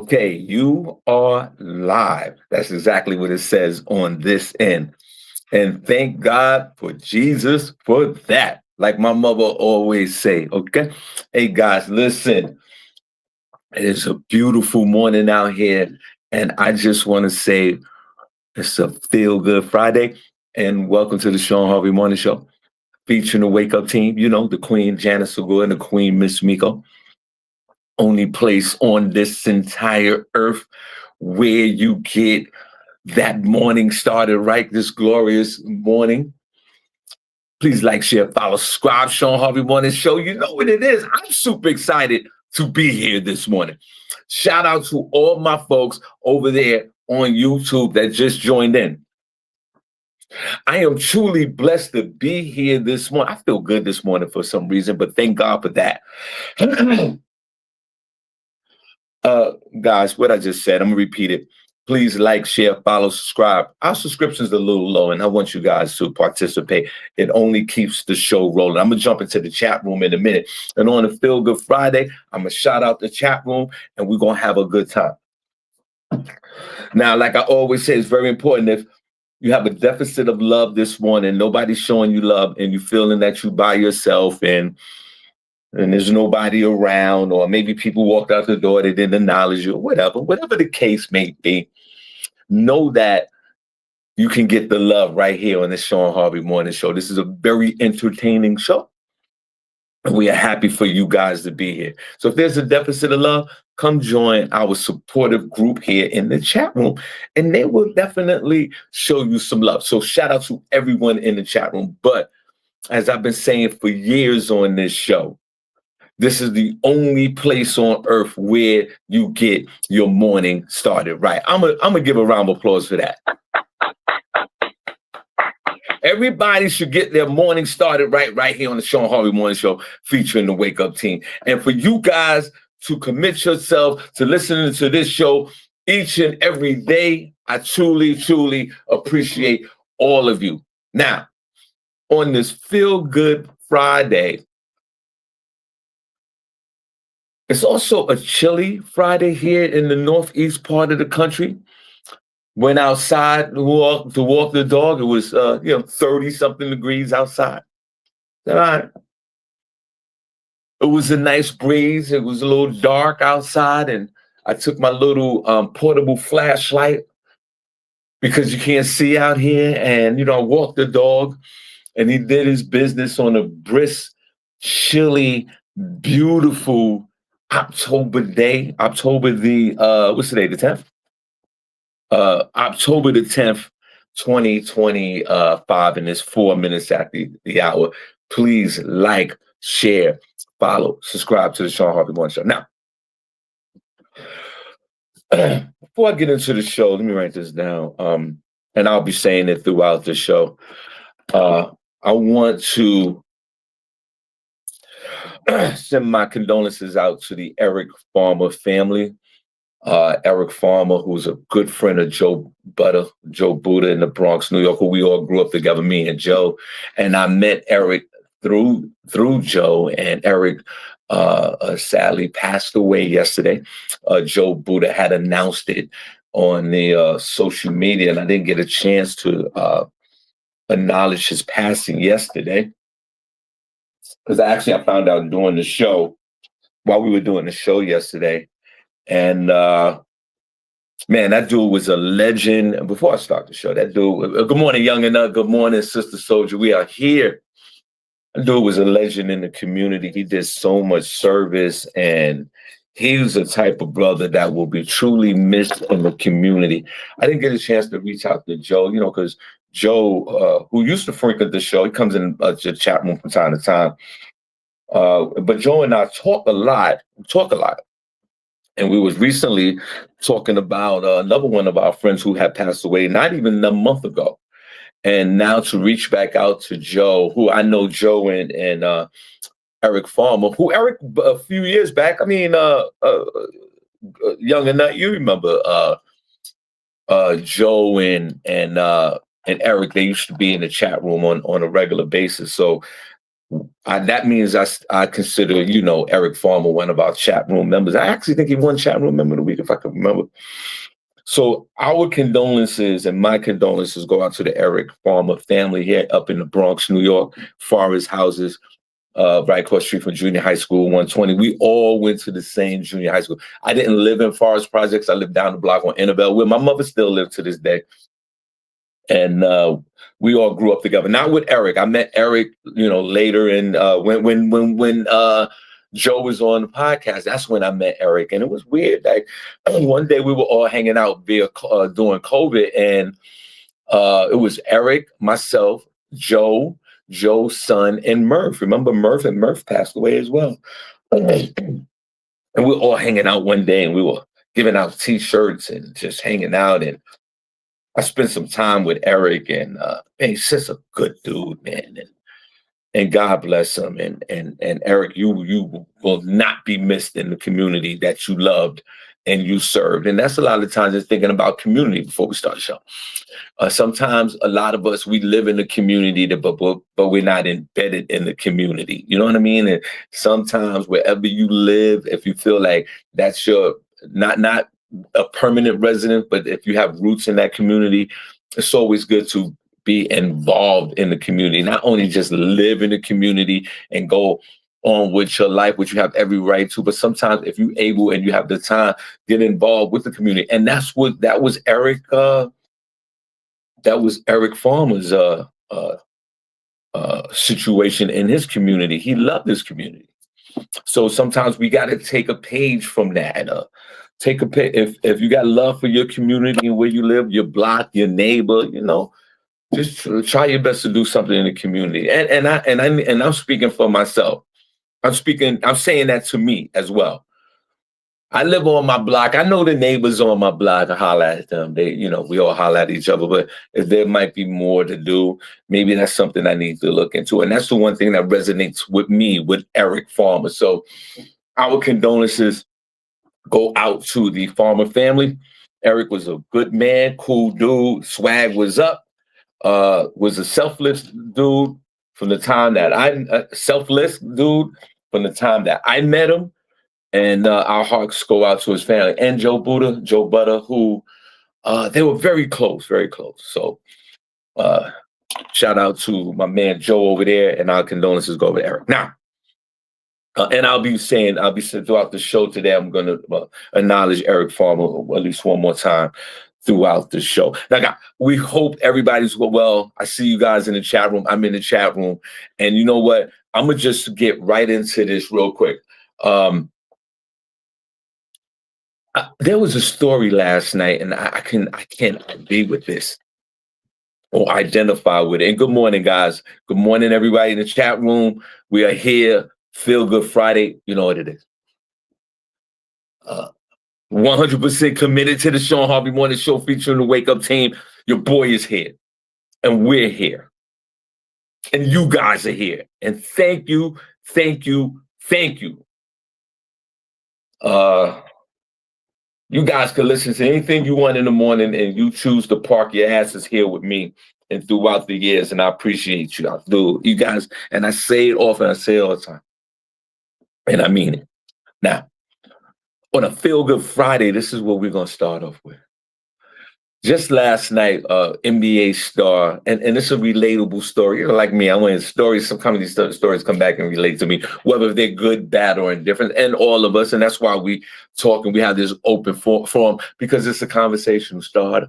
Okay, you are live. That's exactly what it says on this end. And thank God for Jesus for that. Like my mother always say, okay? Hey guys, listen, it's a beautiful morning out here. And I just want to say it's a feel good Friday. And welcome to the Shawn Harvey Morning Show, featuring the Wake Up team. You know, the Queen Janice Segure and the Queen Miss Miko. Only place on this entire earth where you get that morning started right this glorious morning. Please like, share, follow, subscribe, Shawn Harvey Morning Show. You know what it is. I'm super excited to be here this morning. Shout out to all my folks over there on YouTube that just joined in. I am truly blessed to be here this morning. I feel good this morning for some reason, but thank God for that. Guys, what I just said, I'm gonna repeat it. Please like, share, follow, subscribe. Our subscription's a little low, and I want you guys to participate. It only keeps the show rolling. I'm gonna jump into the chat room in a minute. And on a Feel Good Friday, I'm gonna shout out the chat room, and we're gonna have a good time. Now, like I always say, it's very important if you have a deficit of love this morning, nobody's showing you love, and you're feeling that you by yourself and there's nobody around, or maybe people walked out the door, they didn't acknowledge you, or whatever the case may be, know that you can get the love right here on the Shawn Harvey Morning Show. This is a very entertaining show, and we are happy for you guys to be here. So if there's a deficit of love, come join our supportive group here in the chat room, and they will definitely show you some love. So shout out to everyone in the chat room. But as I've been saying for years on this show, this is the only place on earth where you get your morning started right. I'm gonna give a round of applause for that. Everybody should get their morning started right here on the Shawn Harvey Morning Show, featuring the Wake Up team. And for you guys to commit yourself to listening to this show each and every day, I truly appreciate all of you. Now, on this Feel Good Friday, it's also a chilly Friday here in the northeast part of the country. Went outside to walk the dog. It was 30-something degrees outside. All right. It was a nice breeze. It was a little dark outside, and I took my little portable flashlight because you can't see out here. And I walked the dog, and he did his business on a brisk, chilly, beautiful October day. October what's the day? The 10th? October the 10th, 2025, and it's 4 minutes after the hour. Please like, share, follow, subscribe to the Shawn Harvey Morning Show. Now, before I get into the show, let me write this down. And I'll be saying it throughout the show. I want to send my condolences out to the Eric Farmer family. Eric Farmer, who's a good friend of Joe Buddha in the Bronx, New York, who we all grew up together, me and Joe. And I met Eric through Joe, and Eric sadly passed away yesterday. Joe Buddha had announced it on the social media, and I didn't get a chance to acknowledge his passing yesterday. Because I found out during the show, while we were doing the show yesterday. And man, that dude was a legend. Before I start the show, that dude, good morning, Young and good morning, Sister Soldier. We are here. That dude was a legend in the community. He did so much service, and he was the type of brother that will be truly missed in the community. I didn't get a chance to reach out to Joe, because Joe, who used to frequent the show, he comes in the chat room from time to time. But Joe and I talk a lot. And we was recently talking about another one of our friends who had passed away not even a month ago. And now to reach back out to Joe, who I know Joe and Eric Farmer, who Eric a few years back, Young and Nut, you remember Joe and Eric, they used to be in the chat room on a regular basis. So That means I consider, Eric Farmer one of our chat room members. I actually think he won chat room member of the week, if I can remember. So our condolences and my condolences go out to the Eric Farmer family here up in the Bronx, New York, Forest Houses, right across the street from Junior High School 120. We all went to the same junior high school. I didn't live in Forest Projects. I lived down the block on Annabelle, where my mother still lives to this day. And we all grew up together. Not with Eric. I met Eric, later, and when Joe was on the podcast, that's when I met Eric, and it was weird. Like one day we were all hanging out via during COVID, and it was Eric, myself, Joe, Joe's son, and Murph. Remember Murph? And Murph passed away as well. And we were all hanging out one day, and we were giving out T-shirts and just hanging out. And I spent some time with Eric, and man, he's just a good dude, man. And God bless him. And Eric, you will not be missed in the community that you loved and you served. And that's a lot of times just thinking about community before we start the show. Sometimes a lot of us, we live in the community, but we're not embedded in the community. You know what I mean? And sometimes wherever you live, if you feel like that's your not a permanent resident, but if you have roots in that community, it's always good to be involved in the community, not only just live in the community and go on with your life, which you have every right to, but sometimes if you're able and you have the time, get involved with the community. And that was Eric. That was Eric Farmer's situation in his community. He loved his community. So sometimes we got to take a page from that. Take a page. If you got love for your community and where you live, your block, your neighbor, just try your best to do something in the community. And I'm speaking for myself. I'm saying that to me as well. I live on my block. I know the neighbors on my block. I holler at them. They, we all holler at each other. But if there might be more to do, maybe that's something I need to look into. And that's the one thing that resonates with me, with Eric Farmer. So our condolences go out to the Farmer family. Eric was a good man, cool dude. Swag was up. Was a selfless dude from the time that I met him. And our hearts go out to his family and Joe Butter, who they were very close, very close. So shout out to my man Joe over there, and our condolences go over to Eric. Now, and I'll be saying throughout the show today, I'm going to acknowledge Eric Farmer at least one more time throughout the show. Now, we hope everybody's well. I see you guys in the chat room. I'm in the chat room. And you know what? I'm going to just get right into this real quick. There was a story last night, and I can't agree with this or identify with it. And good morning, guys. Good morning, everybody in the chat room. We are here. Feel Good Friday. You know what it is. 100% committed to the Shawn Harvey Morning Show featuring the Wake Up team. Your boy is here, and we're here, and you guys are here. And thank you, thank you, thank you. You guys can listen to anything you want in the morning, and you choose to park your asses here with me and throughout the years, and I appreciate you. I do. You guys, and I say it often, I say it all the time, and I mean it. Now, on a Feel Good Friday, this is what we're going to start off with. Just last night, NBA star, and it's a relatable story. Like me, I want stories. Some of these stories come back and relate to me, whether they're good, bad, or indifferent, and all of us. And that's why we talk and we have this open forum, because it's a conversation starter.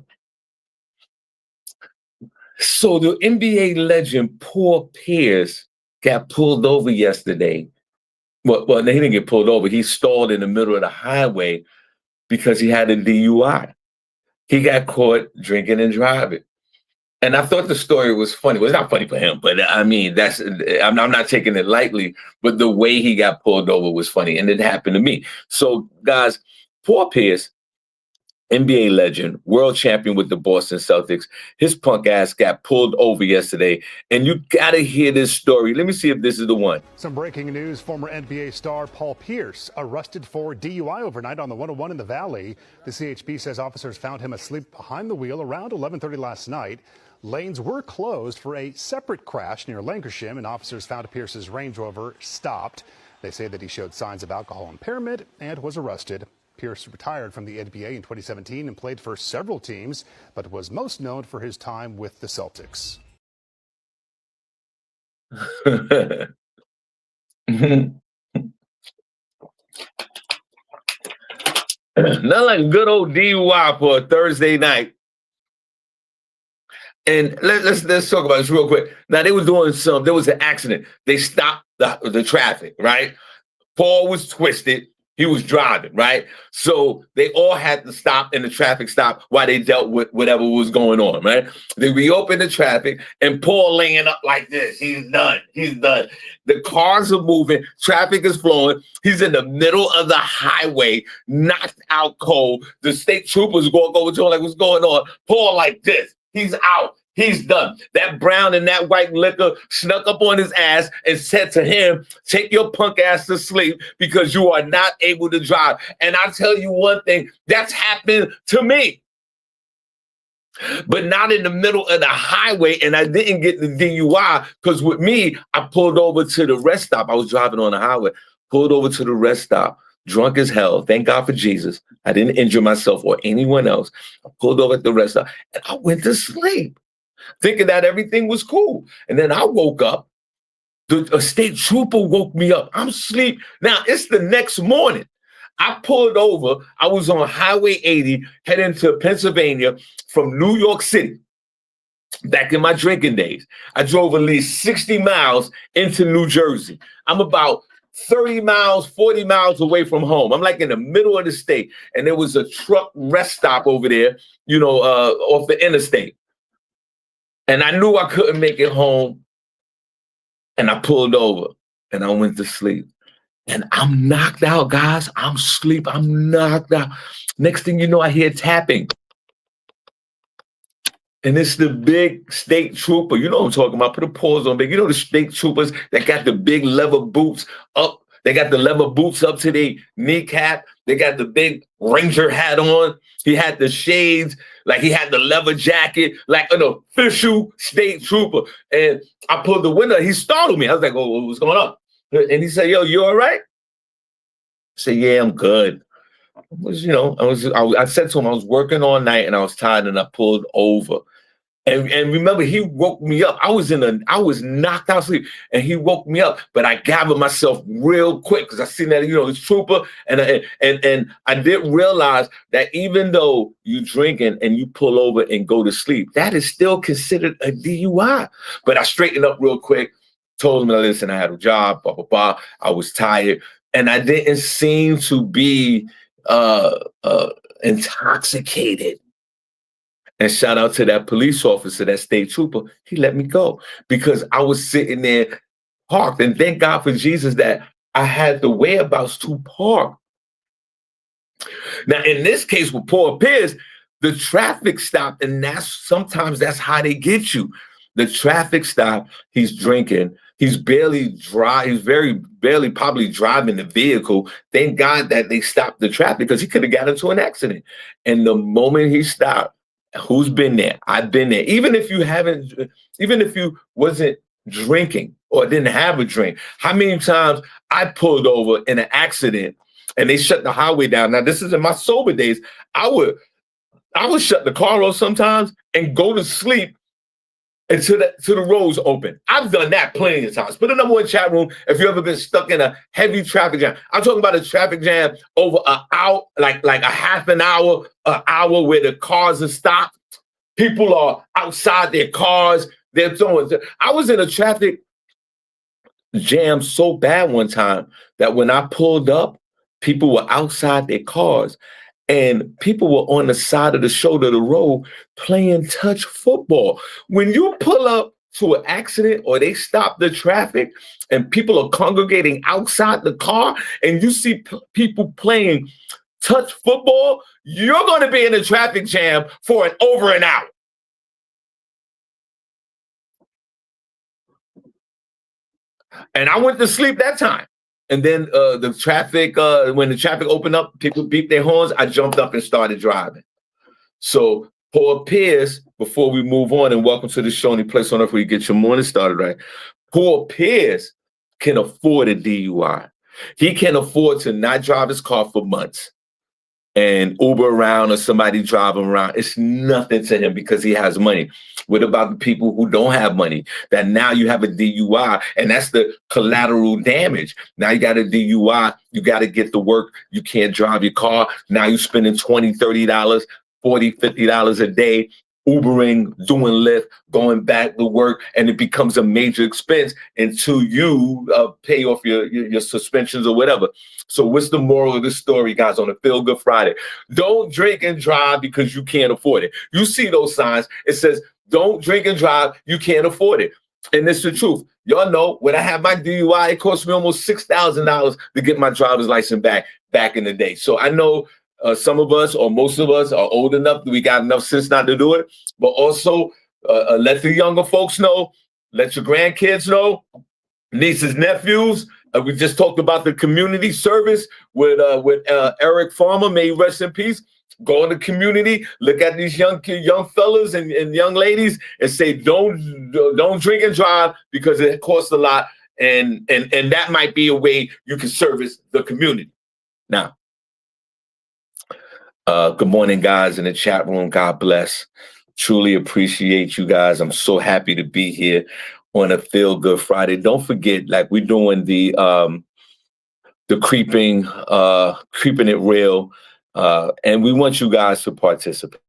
So the NBA legend Paul Pierce got pulled over yesterday. Well, he didn't get pulled over. He stalled in the middle of the highway because he had a DUI. He got caught drinking and driving. And I thought the story was funny. Well, it's not funny for him, but I mean, I'm not taking it lightly, but the way he got pulled over was funny, and it happened to me. So, guys, Paul Pierce NBA legend, world champion with the Boston Celtics. His punk ass got pulled over yesterday, and you gotta hear this story. Let me see if this is the one. Some breaking news. Former NBA star Paul Pierce arrested for DUI overnight on the 101 in the Valley. The CHP says officers found him asleep behind the wheel around 11:30 last night. Lanes were closed for a separate crash near Lancashire, and officers found Pierce's Range Rover stopped. They say that he showed signs of alcohol impairment and was arrested. Pierce retired from the NBA in 2017 and played for several teams, but was most known for his time with the Celtics. Not like a good old DUI for a Thursday night. And let's talk about this real quick. Now there was an accident. They stopped the traffic, right? Paul was twisted. He was driving, right? So they all had to stop and the traffic stopped while they dealt with whatever was going on, right? They reopened the traffic and Paul laying up like this. He's done. He's done. The cars are moving. Traffic is flowing. He's in the middle of the highway, knocked out cold. The state troopers walk over to him like, what's going on? Paul like this. He's out. He's done. That brown and that white liquor snuck up on his ass and said to him, take your punk ass to sleep because you are not able to drive. And I'll tell you one thing, that's happened to me. But not in the middle of the highway, and I didn't get the DUI because with me, I pulled over to the rest stop. I was driving on the highway, pulled over to the rest stop, drunk as hell. Thank God for Jesus. I didn't injure myself or anyone else. I pulled over at the rest stop, and I went to sleep, thinking that everything was cool. And then I woke up. A state trooper woke me up. I'm asleep. Now, it's the next morning. I pulled over. I was on Highway 80 heading to Pennsylvania from New York City. Back in my drinking days, I drove at least 60 miles into New Jersey. I'm about 30 miles, 40 miles away from home. I'm like in the middle of the state. And there was a truck rest stop over there, off the interstate. And I knew I couldn't make it home. And I pulled over and I went to sleep. And I'm knocked out, guys. I'm asleep. I'm knocked out. Next thing you know, I hear tapping. And it's the big state trooper. You know what I'm talking about. Put a pause on big. You know the state troopers that got the big leather boots up. They got the leather boots up to their kneecap. They got the big Ranger hat on. He had the shades, like he had the leather jacket, like an official state trooper. And I pulled the window. He startled me. I was like, oh, what's going on? And he said, yo, you all right? I said, yeah, I'm good. I said to him, I was working all night and I was tired and I pulled over. And remember, he woke me up. I was knocked out asleep, and he woke me up. But I gathered myself real quick because I seen that this trooper, and I didn't realize that even though you drinking and you pull over and go to sleep, that is still considered a DUI. But I straightened up real quick, told him, listen, I had a job, blah blah blah. I was tired, and I didn't seem to be intoxicated. And shout out to that police officer, that state trooper. He let me go because I was sitting there parked. And thank God for Jesus that I had the whereabouts to park. Now, in this case with Paul Pierce, the traffic stopped. And sometimes that's how they get you. The traffic stopped. He's drinking. He's barely probably driving the vehicle. Thank God that they stopped the traffic because he could have got into an accident. And the moment he stopped, who's been there? I've been there. Even if you wasn't drinking or didn't have a drink, how many times I pulled over in an accident and they shut the highway down? Now, this is in my sober days. I would shut the car off sometimes and go to sleep until the roads open. I've done that plenty of times. Put a number one chat room if you've ever been stuck in a heavy traffic jam. I'm talking about a traffic jam over an hour, like a half an hour where the cars are stopped. People are outside their cars. I was in a traffic jam so bad one time that when I pulled up, people were outside their cars. And people were on the side of the shoulder of the road playing touch football. When you pull up to an accident or they stop the traffic and people are congregating outside the car and you see people playing touch football, you're going to be in a traffic jam for over an hour. And I went to sleep that time. And then the traffic, when the traffic opened up, people beeped their horns. I jumped up and started driving. So Paul Pierce, before we move on, and welcome to the show, any place on earth where you get your morning started right. Paul Pierce can afford a DUI. He can afford to not drive his car for months and Uber around or somebody drive him around. It's nothing to him because he has money. What about the people who don't have money? That now you have a DUI, and that's the collateral damage. Now you got a DUI, you got to get to work, you can't drive your car. Now you're spending $20, $30, $40, $50 a day Ubering, doing Lyft, going back to work, and it becomes a major expense until you pay off your suspensions or whatever. So what's the moral of this story, guys, on a Feel Good Friday? Don't drink and drive because you can't afford it. You see those signs. It says, don't drink and drive, you can't afford it. And it's the truth. Y'all know, when I had my DUI, it cost me almost $6,000 to get my driver's license back in the day. So I know some of us or most of us are old enough that we got enough sense not to do it. But also let the younger folks know, let your grandkids know, nieces, nephews. We just talked about the community service with Eric Farmer, may he rest in peace. Go in the community, look at these young fellas and young ladies and say, don't drink and drive because it costs a lot. And that might be a way you can service the community. Now, good morning, guys, in the chat room. God bless. Truly appreciate you guys. I'm so happy to be here on a Feel Good Friday. Don't forget, like, we're doing the creeping it real, and we want you guys to participate.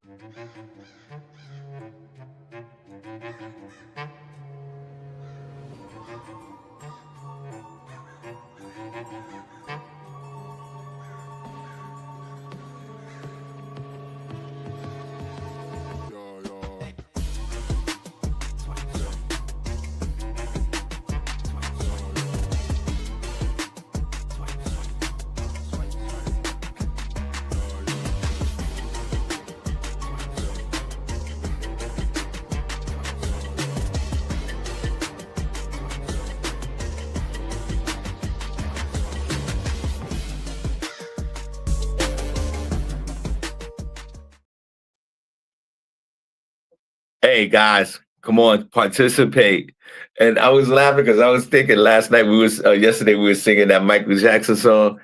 Hey guys, come on, participate. And I was laughing because I was thinking yesterday we were singing that Michael Jackson song,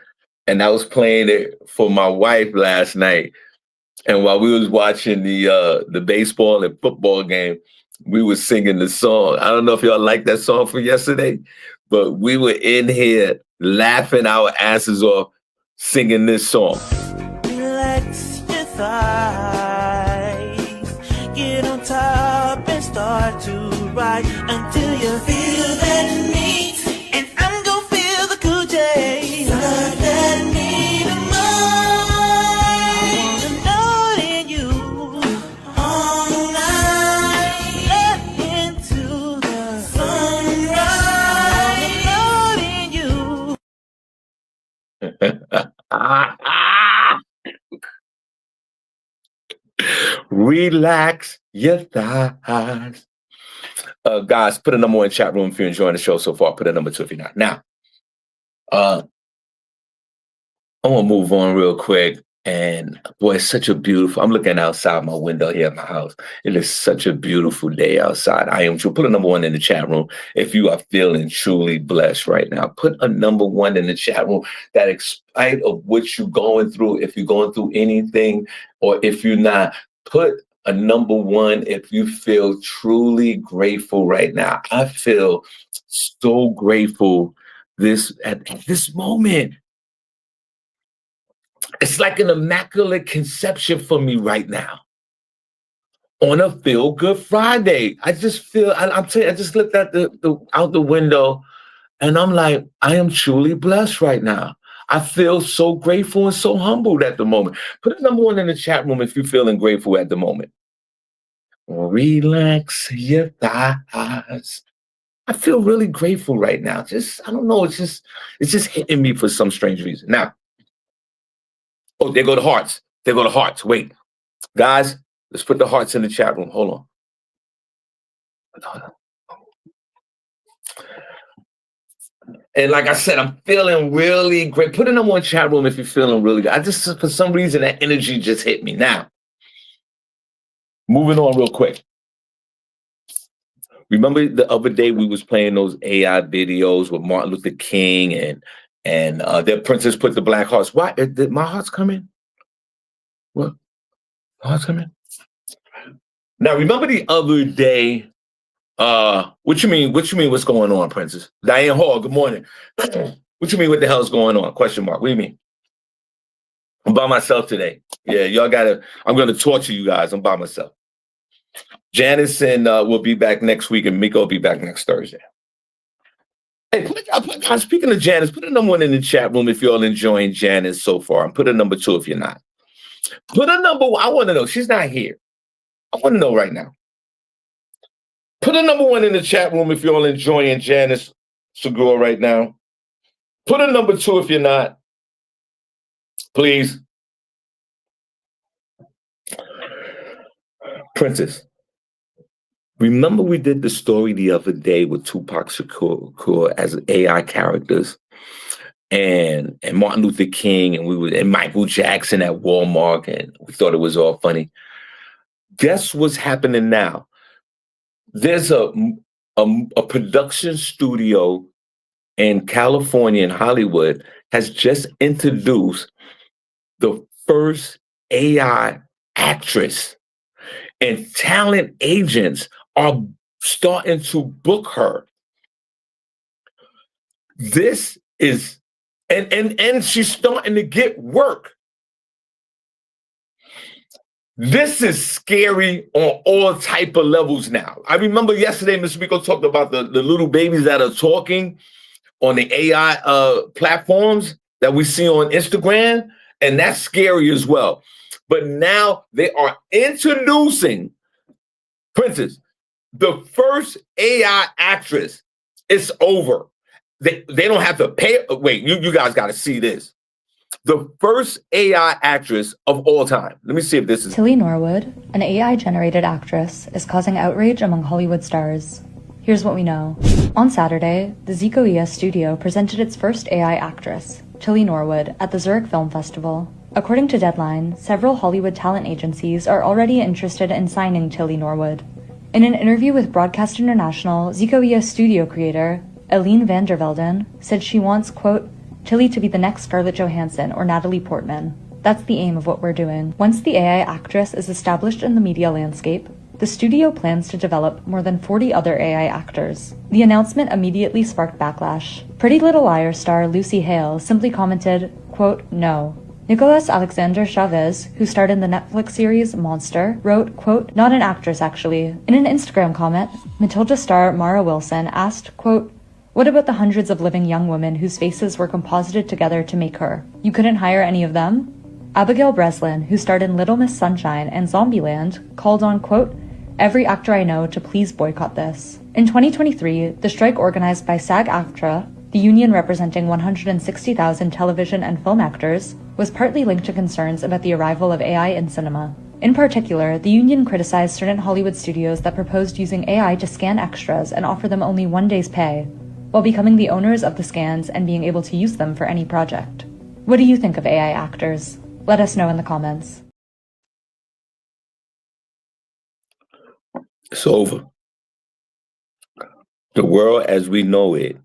and I was playing it for my wife last night. And while we was watching the baseball and football game, we were singing the song. I don't know if y'all like that song from yesterday, but we were in here laughing our asses off singing this song. Relax your thighs, get on top and start to ride until you feel that need, and I'm gonna feel the cool J. Start that need of mine, I'm noting you all night, up into the sunrise, I'm noting you. Relax your thighs. Guys, put a number 1 in chat room if you're enjoying the show so far. Put a number 2 if you're not. Now, I want to move on real quick. And boy, it's such a beautiful, I'm looking outside my window here at my house. It is such a beautiful day outside. I am true. Put a number 1 in the chat room if you are feeling truly blessed right now. Put a number 1 in the chat room that in spite of what you're going through, if you're going through anything or if you're not, put a number 1 if you feel truly grateful right now. I feel so grateful at this moment. It's like an immaculate conception for me right now on a Feel Good Friday. I just feel, I'm telling you, I just looked at out the window and I'm like, I am truly blessed right now. I feel so grateful and so humbled at the moment. Put a number 1 in the chat room if you're feeling grateful at the moment. Relax your thighs. I feel really grateful right now. I don't know, it's just hitting me for some strange reason. Now, Oh, there go the hearts. There go the hearts. Wait, guys, let's put the hearts in the chat room. Hold on. And like I said, I'm feeling really great. Put a number one chat room if you're feeling really good. I just, for some reason, that energy just hit me. Now, moving on real quick. Remember the other day we was playing those AI videos with Martin Luther King and their princess put the black hearts. Why did my hearts come in? What? My hearts come in? Now remember the other day. What you mean? What you mean? What's going on, Princess? Diane Hall. Good morning. What you mean? What the hell is going on? Question mark. What do you mean? I'm by myself today. Yeah, y'all gotta. I'm gonna torture you guys. I'm by myself. Janice and will be back next week, and Miko will be back next Thursday. Hey, guys, speaking of Janice, put a number one in the chat room if you're all enjoying Janice so far, and put a number two if you're not. Put a number one. I want to know. She's not here. I want to know right now. Put a number one in the chat room if you're all enjoying Janice Segure right now. Put a number two if you're not. Please. Princess, remember we did the story the other day with Tupac Shakur as AI characters and Martin Luther King and Michael Jackson at Walmart, and we thought it was all funny. Guess what's happening now? There's a production studio in California, in Hollywood, has just introduced the first AI actress, and talent agents are starting to book her. This is, and she's starting to get work. This is scary on all type of levels now. I remember yesterday, Mr. Miko talked about the little babies that are talking on the AI platforms that we see on Instagram, and that's scary as well. But now they are introducing, Princess, the first AI actress. It's over. They don't have to pay. Wait, you guys got to see this. The first AI actress of all time. Let me see if this is... Tilly Norwood, an AI-generated actress, is causing outrage among Hollywood stars. Here's what we know. On Saturday, the Segure studio presented its first AI actress, Tilly Norwood, at the Zurich Film Festival. According to Deadline, several Hollywood talent agencies are already interested in signing Tilly Norwood. In an interview with Broadcast International, Segure studio creator, Eline van der Velden, said she wants, quote, Tilly to be the next Scarlett Johansson or Natalie Portman. That's the aim of what we're doing. Once the AI actress is established in the media landscape, the studio plans to develop more than 40 other AI actors. The announcement immediately sparked backlash. Pretty Little Liars star Lucy Hale simply commented, quote, no. Nicolas Alexander Chavez, who starred in the Netflix series Monster, wrote, quote, not an actress actually. In an Instagram comment, Matilda star Mara Wilson asked, quote, what about the hundreds of living young women whose faces were composited together to make her? You couldn't hire any of them? Abigail Breslin, who starred in Little Miss Sunshine and Zombieland, called on, quote, every actor I know to please boycott this. In 2023, the strike organized by SAG-AFTRA, the union representing 160,000 television and film actors, was partly linked to concerns about the arrival of AI in cinema. In particular, the union criticized certain Hollywood studios that proposed using AI to scan extras and offer them only one day's pay, while becoming the owners of the scans and being able to use them for any project. What do you think of AI actors? Let us know in the comments. It's over. The world as we know it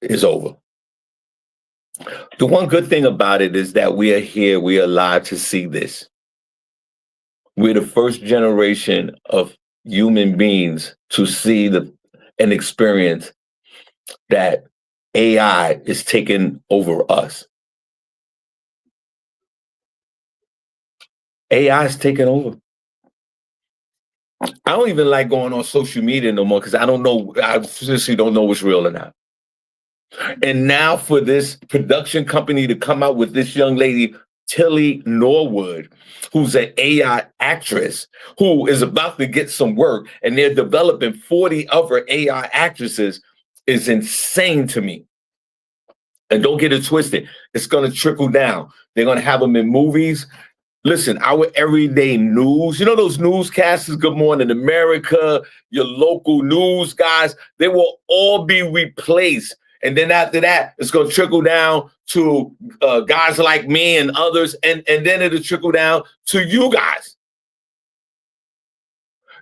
is over. The one good thing about it is that we are here, we are alive to see this. We're the first generation of human beings to see and experience that AI is taking over us. AI is taking over. I don't even like going on social media no more because I don't know. I seriously don't know what's real or not. And now for this production company to come out with this young lady, Tilly Norwood, who's an AI actress who is about to get some work, and they're developing 40 other AI actresses, is insane to me. And don't get it twisted. It's going to trickle down. They're going to have them in movies. Listen, our everyday news, you know those newscasters, Good Morning America, your local news guys, they will all be replaced. And then after that, it's going to trickle down to guys like me and others, and then it'll trickle down to you guys.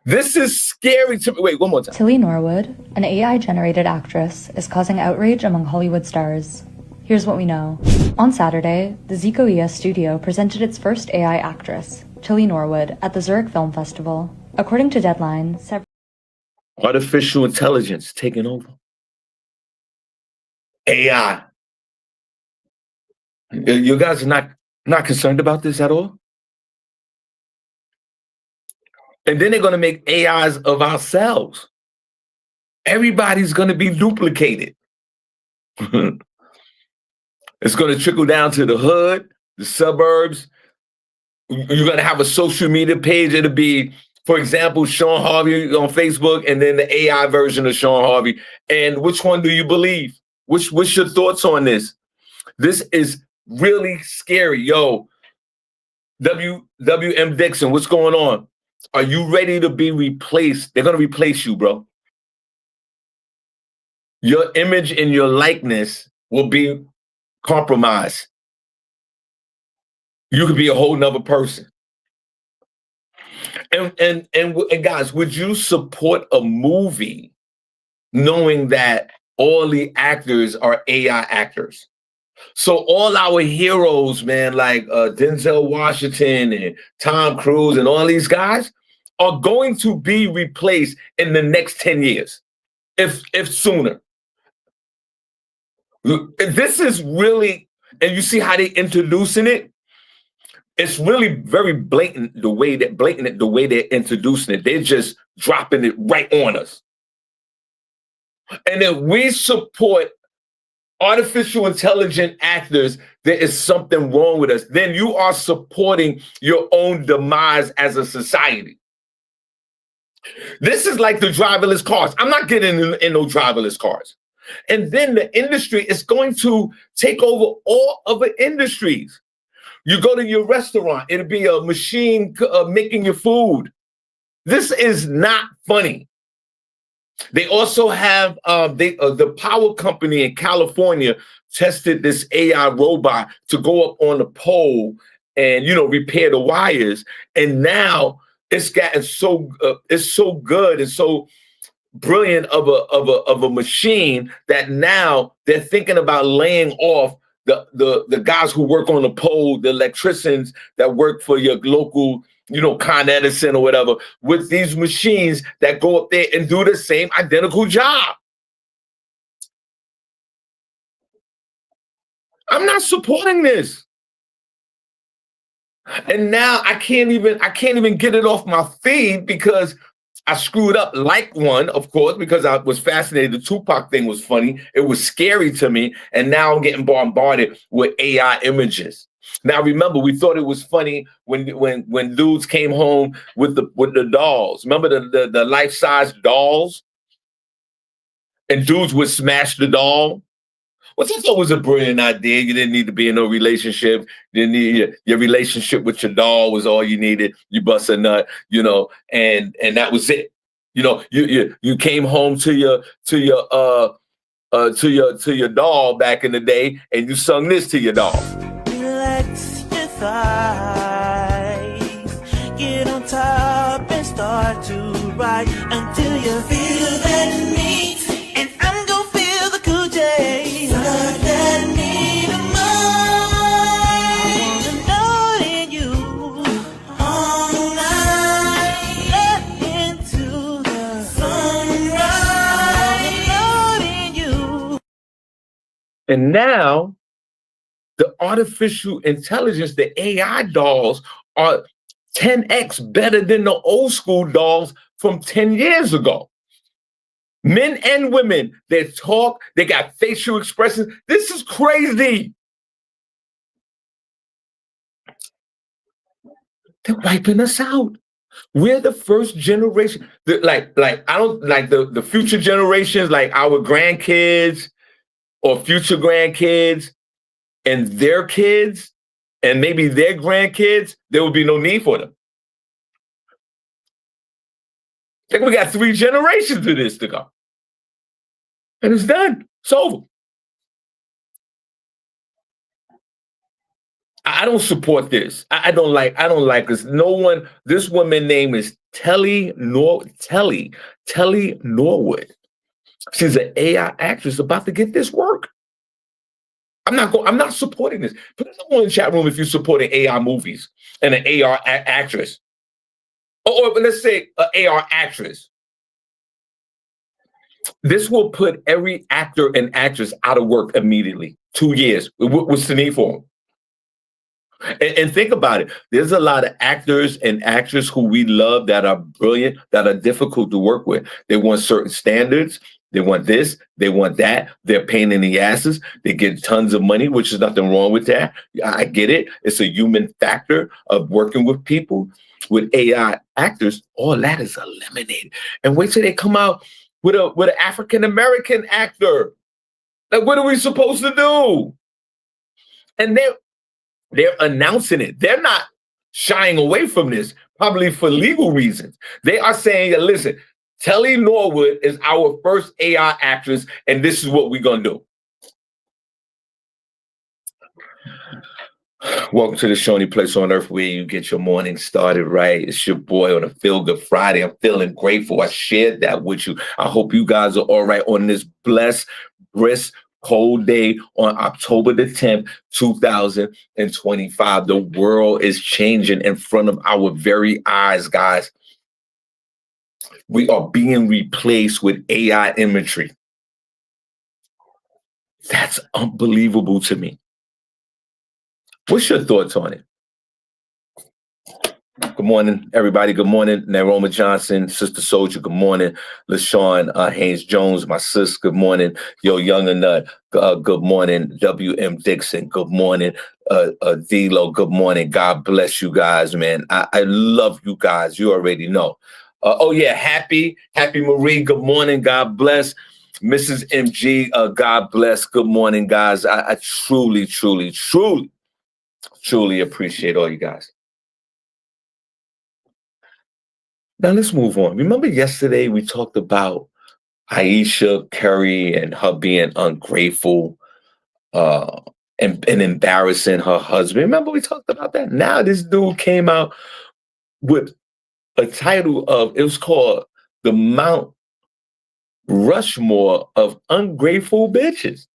This is scary to me. Wait, one more time. Tilly Norwood, an AI-generated actress, is causing outrage among Hollywood stars. Here's what we know. On Saturday, the Segure studio presented its first AI actress, Tilly Norwood, at the Zurich Film Festival. According to Deadline, artificial intelligence taking over. AI. You guys are not concerned about this at all? And then they're going to make AIs of ourselves. Everybody's going to be duplicated. It's going to trickle down to the hood, the suburbs. You're going to have a social media page. It'll be, for example, Shawn Harvey on Facebook, and then the AI version of Shawn Harvey. And which one do you believe? What's your thoughts on this? This is really scary. Yo, WM Dixon, what's going on? Are you ready to be replaced? They're going to replace you, bro. Your image and your likeness will be compromised. You could be a whole nother person. And guys, would you support a movie knowing that all the actors are AI actors? So all our heroes, man, like Denzel Washington and Tom Cruise and all these guys are going to be replaced in the next 10 years, if sooner. This is really, and you see how they introducing it? It's really very blatant the way they're introducing it. They're just dropping it right on us. And if we support artificial intelligent actors, there is something wrong with us. Then you are supporting your own demise as a society. This is like the driverless cars. I'm not getting in no driverless cars. And then the industry is going to take over all other industries. You go to your restaurant, it'll be a machine making your food. This is not funny. They also have the power company in California tested this AI robot to go up on the pole and repair the wires. And now it's gotten so good and so brilliant of a machine that now they're thinking about laying off the guys who work on the pole, the electricians that work for your local, Con Edison or whatever, with these machines that go up there and do the same identical job. I'm not supporting this. And now I can't even get it off my feed because I screwed up like one, of course, because I was fascinated. The Tupac thing was funny. It was scary to me. And now I'm getting bombarded with AI images. Now, remember, we thought it was funny when dudes came home with the dolls. Remember the life-size dolls? And dudes would smash the doll. Which I thought was a brilliant idea. You didn't need to be in no relationship. You didn't need your relationship with your doll was all you needed. You bust a nut, and that was it. You came home to your doll back in the day, and you sung this to your doll. Relax your thighs, get on top and start to ride until you feel that need, and I'm gonna feel the cool J. And now the artificial intelligence, the AI dolls are 10x better than the old school dolls from 10 years ago. Men and women, they talk, they got facial expressions. This is crazy. They're wiping us out. We're the first generation. I don't like the future generations, like our grandkids. or future grandkids and their kids and maybe their grandkids, there would be no need for them. I think we got 3 generations of this to go. And it's done. It's over. I don't support this. I don't like this. This woman's name is Telly Norwood. She's an AI actress about to get this work. I'm not supporting this. Put it in the chat room if you're supporting AI movies and an AR actress. Or let's say an AR actress. This will put every actor and actress out of work immediately. 2 years. What's the need for them? And think about it. There's a lot of actors and actresses who we love that are brilliant, that are difficult to work with. They want certain standards. They want this. They want that. They're pain in the asses. They get tons of money, which is nothing wrong with that. I get it. It's a human factor of working with people. With AI actors, all that is eliminated. And wait till they come out with an African-American actor. Like, what are we supposed to do? And they're announcing it. They're not shying away from this, probably for legal reasons. They are saying, listen, Telly Norwood is our first AI actress, and this is what we're going to do. Welcome to the Shawnee Place on Earth, where you get your morning started right. It's your boy on a Feel Good Friday. I'm feeling grateful. I shared that with you. I hope you guys are all right on this blessed, brisk, cold day on October the 10th, 2025. The world is changing in front of our very eyes, guys. We are being replaced with AI imagery. That's unbelievable to me. What's your thoughts on it? Good morning, everybody. Good morning, Naroma Johnson, Sister Soldier. Good morning, LaShawn Haynes-Jones, my sis. Good morning, Yo Young and Nut. Good morning, W.M. Dixon. Good morning, D-Lo. Good morning. God bless you guys, man. I love you guys. You already know. Happy Marie. Good morning. God bless. Mrs. MG, God bless. Good morning, guys. I truly appreciate all you guys. Now let's move on. Remember yesterday we talked about Aisha Curry and her being ungrateful and embarrassing her husband. Remember we talked about that? Now this dude came out with a title it was called The Mount Rushmore of Ungrateful Bitches.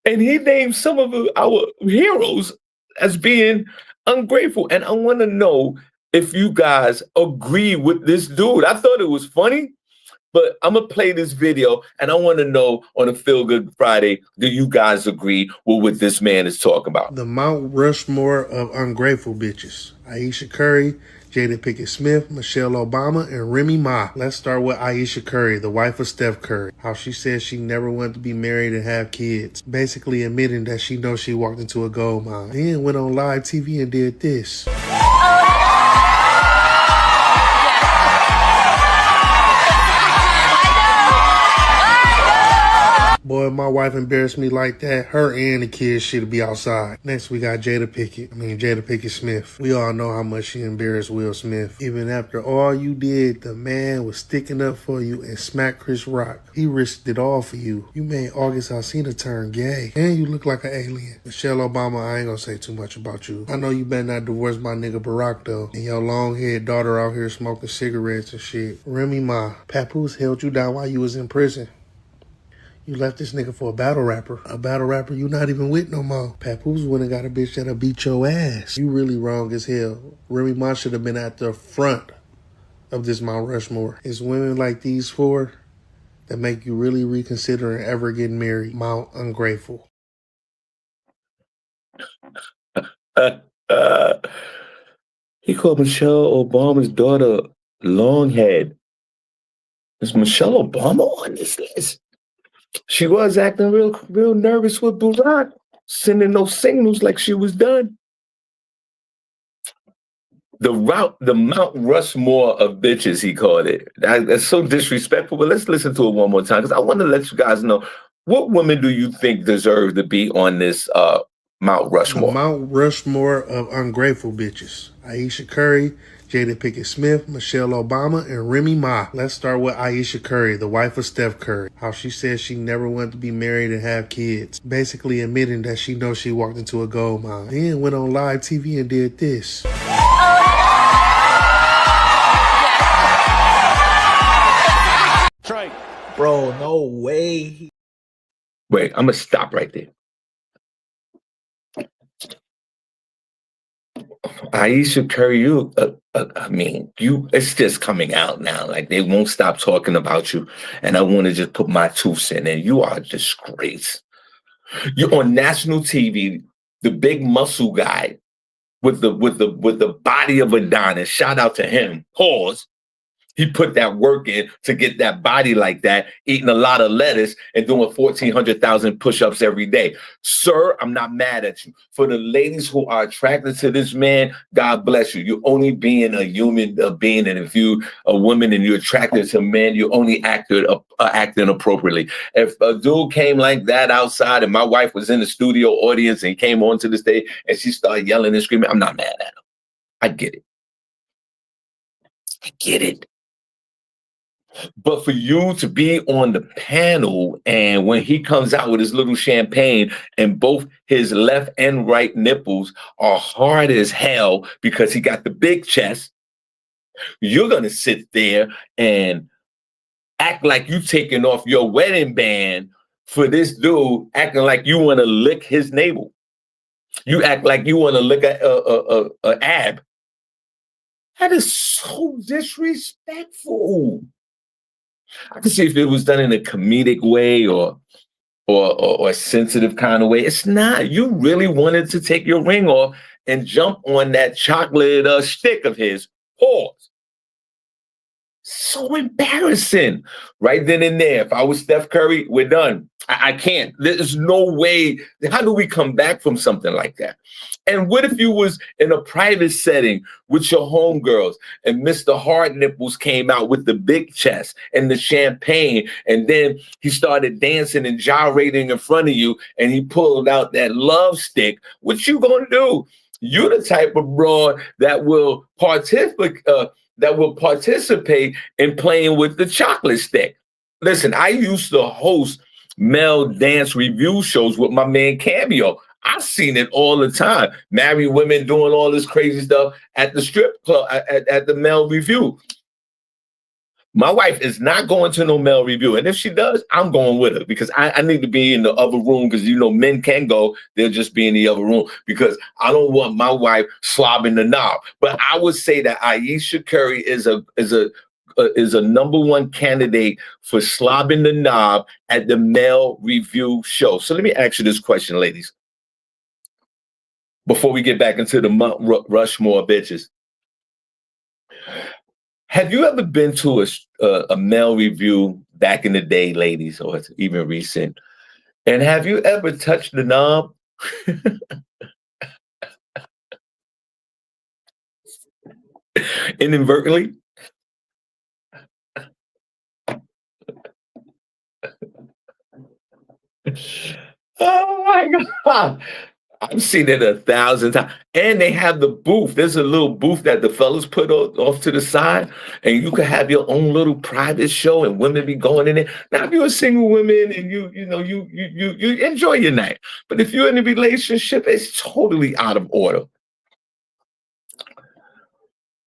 And he named some of our heroes as being ungrateful. And I want to know if you guys agree with this dude. I thought it was funny, but I'm going to play this video and I want to know on a Feel Good Friday, do you guys agree with what this man is talking about? The Mount Rushmore of Ungrateful Bitches. Aisha Curry, Jada Pinkett Smith, Michelle Obama, and Remy Ma. Let's start with Aisha Curry, the wife of Steph Curry. How she says she never wanted to be married and have kids. Basically admitting that she knows she walked into a gold mine. Then went on live TV and did this. Boy, my wife embarrassed me like that. Her and the kids should be outside. Next, we got Jada Pinkett Smith. We all know how much she embarrassed Will Smith. Even after all you did, the man was sticking up for you and smacked Chris Rock. He risked it all for you. You made August Alsina turn gay. And you look like an alien. Michelle Obama, I ain't gonna say too much about you. I know you better not divorce my nigga Barack, though. And your long-haired daughter out here smoking cigarettes and shit. Remy Ma, Papoose held you down while you was in prison. You left this nigga for a battle rapper. A battle rapper you not even with no more. Papoose went and got a bitch that'll beat your ass. You really wrong as hell. Remy Ma should have been at the front of this Mount Rushmore. It's women like these four that make you really reconsider ever getting married. Mount Ungrateful. He called Michelle Obama's daughter Longhead. Is Michelle Obama on this list? She was acting real nervous with Barack, sending those signals like she was done. The Mount Rushmore of bitches, he called it. That's so disrespectful, but let's listen to it one more time because I want to let you guys know What women do you think deserve to be on this Mount The Rushmore? Mount Rushmore of ungrateful bitches. Aisha Curry, Jada Pinkett Smith, Michelle Obama, and Remy Ma. Let's start with Aisha Curry, the wife of Steph Curry. How she says she never wanted to be married and have kids. Basically admitting that she knows she walked into a gold mine. Then went on live TV and did this. Trey. Bro, no way. Wait, I'm gonna stop right there. Aisha Curry, it's just coming out now. Like, they won't stop talking about you. And I want to just put my 2 cents in. You are a disgrace. You're on national TV, the big muscle guy with the body of Adonis. Shout out to him. Pause. He put that work in to get that body like that, eating a lot of lettuce and doing 1,400,000 push-ups every day. Sir, I'm not mad at you. For the ladies who are attracted to this man, God bless you. You're only being a human being, and if you a woman and you're attracted to men, you only acting appropriately. If a dude came like that outside and my wife was in the studio audience and came onto the stage and she started yelling and screaming, I'm not mad at him. I get it. I get it. But for you to be on the panel and when he comes out with his little champagne and both his left and right nipples are hard as hell because he got the big chest, you're going to sit there and act like you taking off your wedding band for this dude, acting like you want to lick his navel. You act like you want to lick a ab. That is so disrespectful. I can see if it was done in a comedic way or a sensitive kind of way. It's not. You really wanted to take your ring off and jump on that chocolate stick of his. Pause. So embarrassing. Right then and there. If I was Steph Curry, we're done. I can't. There's no way. How do we come back from something like that? And what if you was in a private setting with your homegirls and Mr. Hard Nipples came out with the big chest and the champagne, and then he started dancing and gyrating in front of you and he pulled out that love stick? What you gonna do? You're the type of broad that will participate in playing with the chocolate stick. Listen, I used to host male dance review shows with my man Cameo. I've seen it all the time. Married women doing all this crazy stuff at the strip club, at the male review. My wife is not going to no male review. And if she does, I'm going with her because I need to be in the other room because, men can go. They'll just be in the other room because I don't want my wife slobbing the knob. But I would say that Aisha Curry is a number one candidate for slobbing the knob at the male review show. So let me ask you this question, ladies, before we get back into the Mount Rushmore bitches. Have you ever been to a male review back in the day, ladies, or even recent? And have you ever touched the knob? Inadvertently? Oh my God. I've seen it 1,000 times. And they have the booth. There's a little booth that the fellas put off to the side, and you can have your own little private show, and women be going in there. Now, if you're a single woman and you enjoy your night, but if you're in a relationship, it's totally out of order.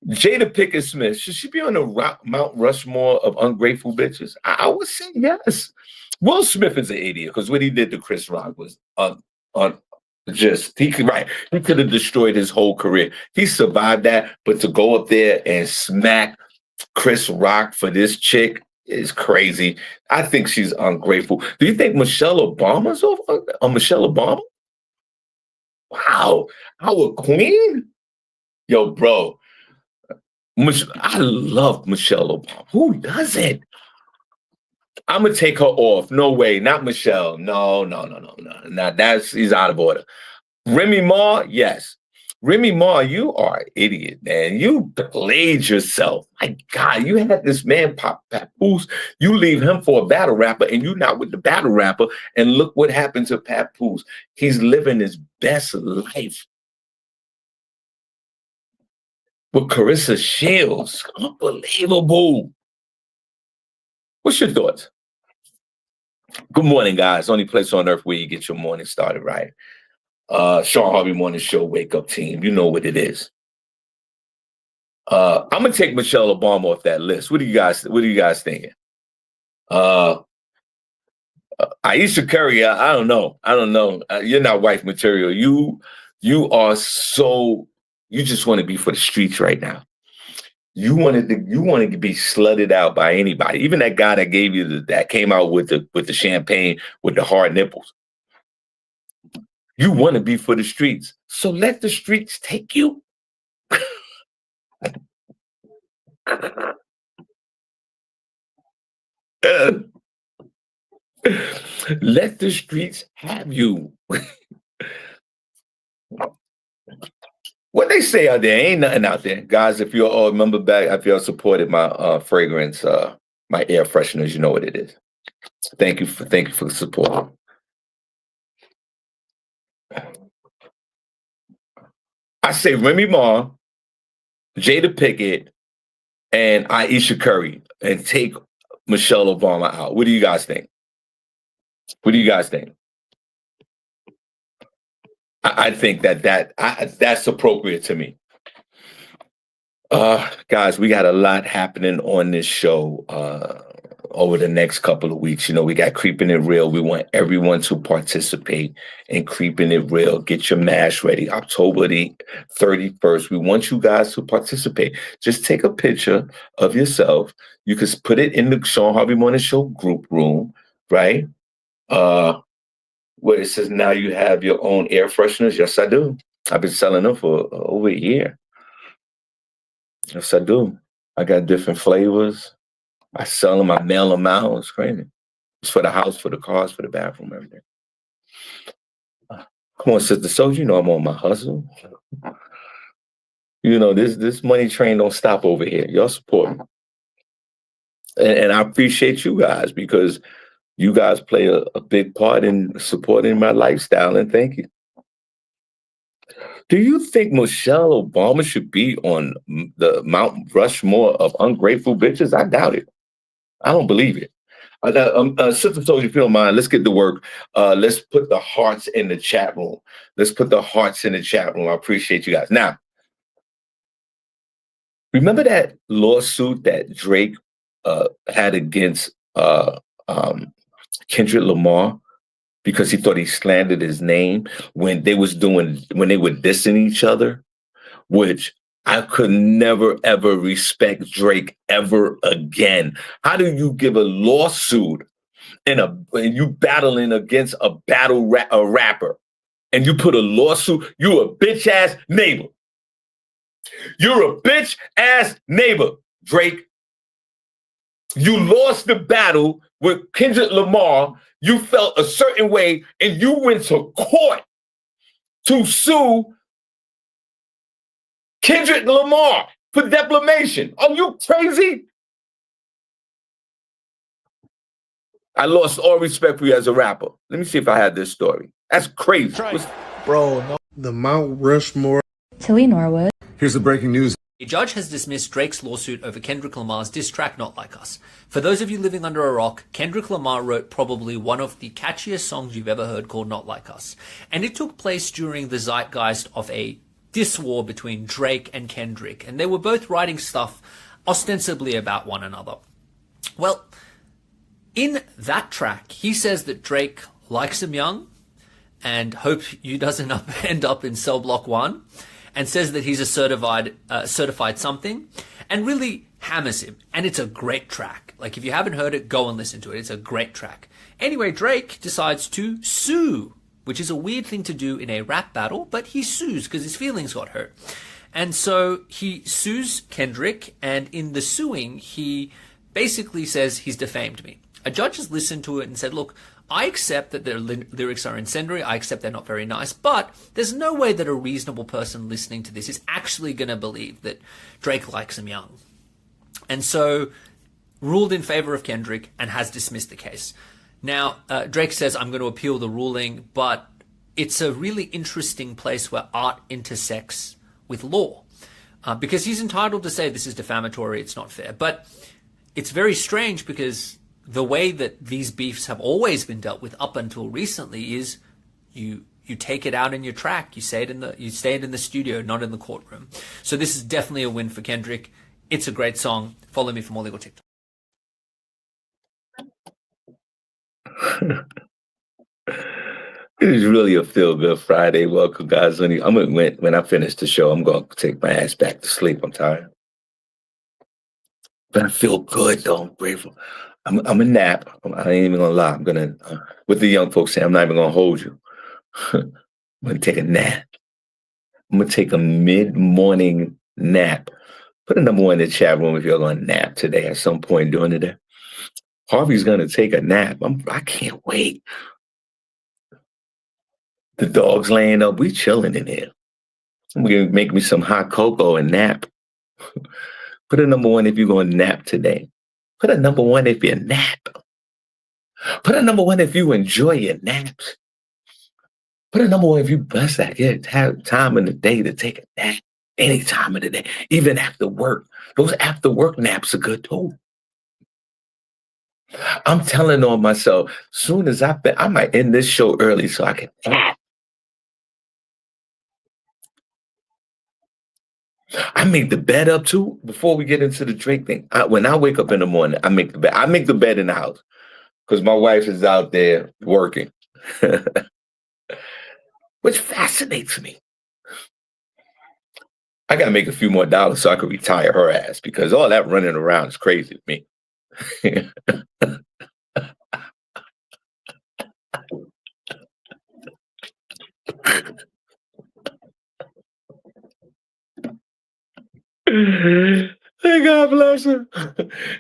Jada Pinkett Smith, should she be on the Mount Rushmore of ungrateful bitches? I would say yes. Will Smith is an idiot because what he did to Chris Rock was he could have destroyed his whole career. He survived that, but to go up there and smack Chris Rock for this chick is crazy. I think she's ungrateful. Do you think Michelle Obama's over? Michelle Obama? Wow, our queen? Yo, bro, I love Michelle Obama. Who doesn't? I'm gonna take her off. No way, not Michelle. No. Now he's out of order. Remy Ma, yes. Remy Ma, you are an idiot, man. You played yourself. My God, you had this man, Papoose. You leave him for a battle rapper, and you not with the battle rapper. And look what happened to Papoose. He's living his best life with Carissa Shields. Unbelievable. What's your thoughts? Good morning, guys. Only place on earth where you get your morning started right. Shawn Harvey Morning Show, Wake Up Team. You know what it is. I'm gonna take Michelle Obama off that list. What are you guys thinking? Aisha Curry, I don't know. You're not wife material. You are so, you just want to be for the streets right now. You wanted to be slutted out by anybody, even that guy that gave you that came out with the champagne with the hard nipples. You want to be for the streets, so let the streets take you. Let the streets have you. What they say out there, ain't nothing out there. Guys, if you all remember back, if you all supported my fragrance, my air fresheners, you know what it is. Thank you for the support. I say Remy Ma, Jada Pinkett, and Aisha Curry, and take Michelle Obama out. What do you guys think? I think that's appropriate to me. Guys, we got a lot happening on this show over the next couple of weeks. You know, we got Creeping It Real. We want everyone to participate in Creeping It Real. Get your mask ready. October the 31st. We want you guys to participate. Just take a picture of yourself. You can put it in the Shawn Harvey Morning Show group room, right? Where it says now you have your own air fresheners. Yes, I do. I've been selling them for over a year. Yes, I do. I got different flavors. I sell them. I mail them out. It's crazy. It's for the house, for the cars, for the bathroom, everything. Come on, Sister Soldier. You know I'm on my hustle. You know, this money train don't stop over here. Y'all support me. And I appreciate you guys because you guys play a big part in supporting my lifestyle, and thank you. Do you think Michelle Obama should be on the Mount Rushmore of ungrateful bitches? I doubt it. I don't believe it. Sister Soldier, if you don't mind, let's get to work. Let's put the hearts in the chat room. I appreciate you guys. Now, remember that lawsuit that Drake had against Kendrick Lamar because he thought he slandered his name when they were dissing each other, which I could never, ever respect Drake ever again. How do you give a lawsuit and you battling against a rapper and you put a lawsuit? You a bitch ass neighbor. You're a bitch ass neighbor, Drake. You lost the battle with Kendrick Lamar. You felt a certain way and you went to court to sue Kendrick Lamar for defamation. Are you crazy? I lost all respect for you as a rapper. Let me see if I had this story. That's crazy. Bro, no. The Mount Rushmore. Tilly Norwood. Here's the breaking news. A judge has dismissed Drake's lawsuit over Kendrick Lamar's diss track Not Like Us. For those of you living under a rock, Kendrick Lamar wrote probably one of the catchiest songs you've ever heard called Not Like Us. And it took place during the zeitgeist of a diss war between Drake and Kendrick. And they were both writing stuff ostensibly about one another. Well, in that track, he says that Drake likes him young and hopes you doesn't end up in cell block 1. And says that he's a certified something, and really hammers him. And it's a great track. Like, if you haven't heard it, go and listen to it. It's a great track. Anyway, Drake decides to sue, which is a weird thing to do in a rap battle, but he sues because his feelings got hurt. And so he sues Kendrick, and in the suing, he basically says he's defamed me. A judge has listened to it and said, look, I accept that their lyrics are incendiary. I accept they're not very nice, but there's no way that a reasonable person listening to this is actually going to believe that Drake likes him young. And so ruled in favor of Kendrick and has dismissed the case. Now, Drake says, I'm going to appeal the ruling, but it's a really interesting place where art intersects with law. Because he's entitled to say this is defamatory, it's not fair. But it's very strange because the way that these beefs have always been dealt with up until recently is you take it out in your track, you say it in the studio, not in the courtroom. So this is definitely a win for Kendrick. It's a great song. Follow me for more legal TikTok. It is really a feel-good Friday. Welcome, guys. When I finish the show, I'm going to take my ass back to sleep. I'm tired. But I feel good, though. I'm grateful. I'm a nap. I ain't even going to lie. I'm going to, what the young folks say, I'm not even going to hold you. I'm going to take a nap. I'm going to take a mid-morning nap. Put a number one in the chat room if you're going to nap today at some point during the day. Harvey's going to take a nap. I can't wait. The dog's laying up. We chilling in here. I'm going to make me some hot cocoa and nap. Put a number one if you're going to nap today. Put a number one if you nap. Put a number one if you enjoy your naps. Put a number one if you bless that. Have time in the day to take a nap. Any time of the day. Even after work. Those after work naps are good too. I'm telling on myself, soon as I might end this show early so I can nap. I make the bed up too before we get into the Drake thing. When I wake up in the morning, I make the bed. I make the bed in the house because my wife is out there working, which fascinates me. I got to make a few more dollars so I can retire her ass because all that running around is crazy to me. And God bless her.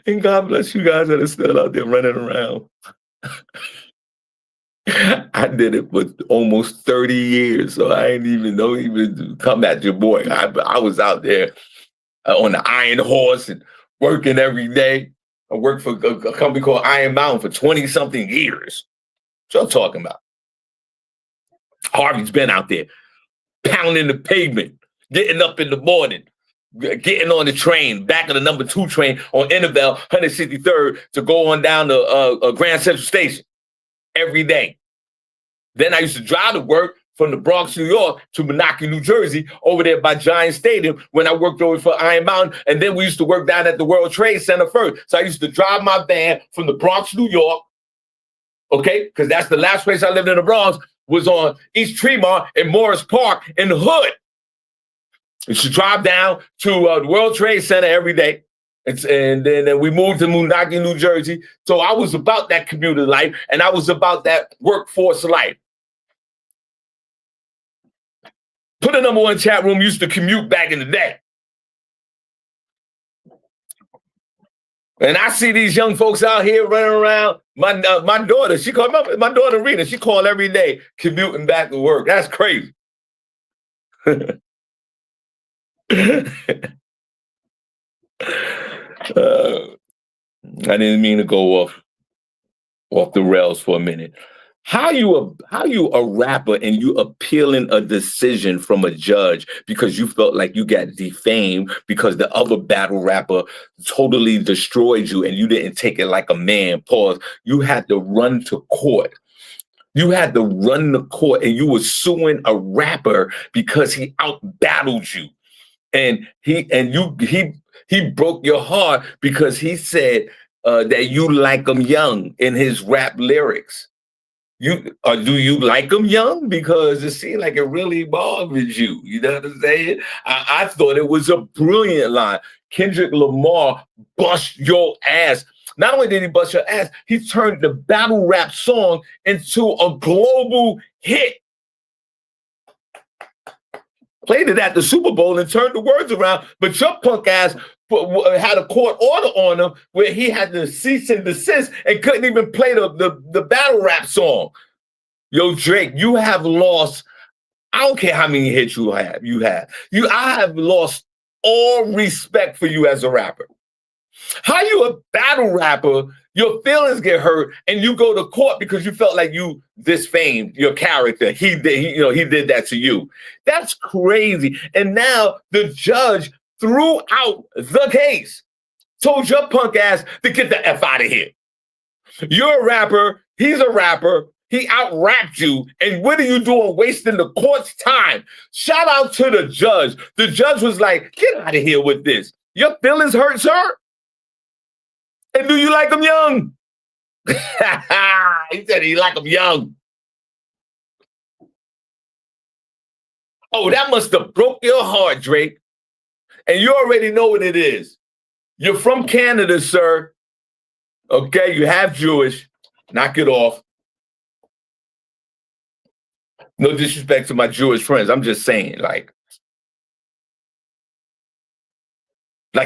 And God bless you guys that are still out there running around. I did it for almost 30 years, so I ain't even come at your boy. I was out there on the Iron Horse and working every day. I worked for a company called Iron Mountain for 20-something years. What I'm talking about. Harvey's been out there pounding the pavement, getting up in the morning, getting on the train, back of the number 2 train on Innervale, 163rd, to go on down to Grand Central Station every day. Then I used to drive to work from the Bronx, New York to Monaco, New Jersey, over there by Giant Stadium when I worked over for Iron Mountain. And then we used to work down at the World Trade Center first. So I used to drive my van from the Bronx, New York, okay, because that's the last place I lived in the Bronx, was on East Tremont and Morris Park in the hood. I used to drive down to the World Trade Center every day. And then we moved to Monaco, New Jersey. So I was about that commuter life, and I was about that workforce life. Put a number one chat room, used to commute back in the day. And I see these young folks out here running around. My daughter, she called my daughter Rita. She called every day commuting back to work. That's crazy. I didn't mean to go off the rails for a minute. How you a rapper and you appealing a decision from a judge because you felt like you got defamed because the other battle rapper totally destroyed you and you didn't take it like a man? Pause. You had to run to court. You had to run to court and you were suing a rapper because he out-battled you. And he broke your heart because he said that you like him young in his rap lyrics. Do you like him young? Because it seemed like it really bothers you. You know what I'm saying? I thought it was a brilliant line. Kendrick Lamar bust your ass. Not only did he bust your ass, he turned the battle rap song into a global hit. Played it at the Super Bowl and turned the words around, but your punk ass had a court order on him where he had to cease and desist and couldn't even play the battle rap song. Yo, Drake, you have lost. I don't care how many hits you have. I have lost all respect for you as a rapper. How you a battle rapper? Your feelings get hurt, and you go to court because you felt like you disfamed your character. He did that to you. That's crazy. And now the judge threw out the case, told your punk ass to get the F out of here. You're a rapper. He's a rapper. He out-rapped you. And what are you doing wasting the court's time? Shout out to the judge. The judge was like, get out of here with this. Your feelings hurt, sir? And do you like him young? He said he like him young. Oh, that must have broke your heart, Drake. And you already know what it is. You're from Canada, sir. Okay, you half Jewish. Knock it off. No disrespect to my Jewish friends. I'm just saying, like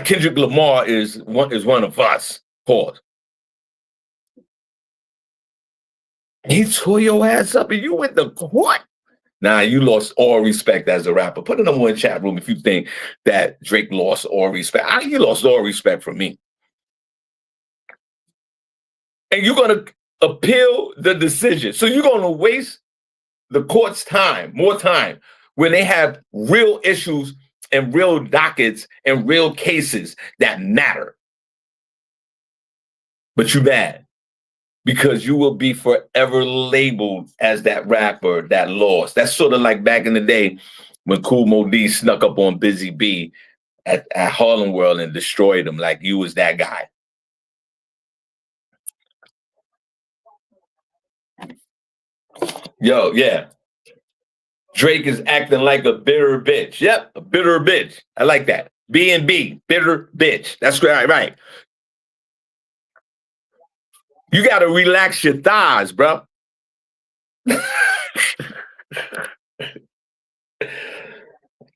Kendrick Lamar is one of us. Pause. He tore your ass up and you went to court. Nah, you lost all respect as a rapper. Put a number in the chat room if you think that Drake lost all respect. You lost all respect from me. And you're going to appeal the decision. So you're going to waste the court's time, more time, when they have real issues and real dockets and real cases that matter. But you mad because you will be forever labeled as that rapper that lost. That's sort of like back in the day when Kool Moe Dee snuck up on Busy B at Harlem World and destroyed him, like you was that guy. Yo, yeah. Drake is acting like a bitter bitch. Yep, a bitter bitch. I like that. B&B, bitter bitch. That's right. You got to relax your thighs, bro.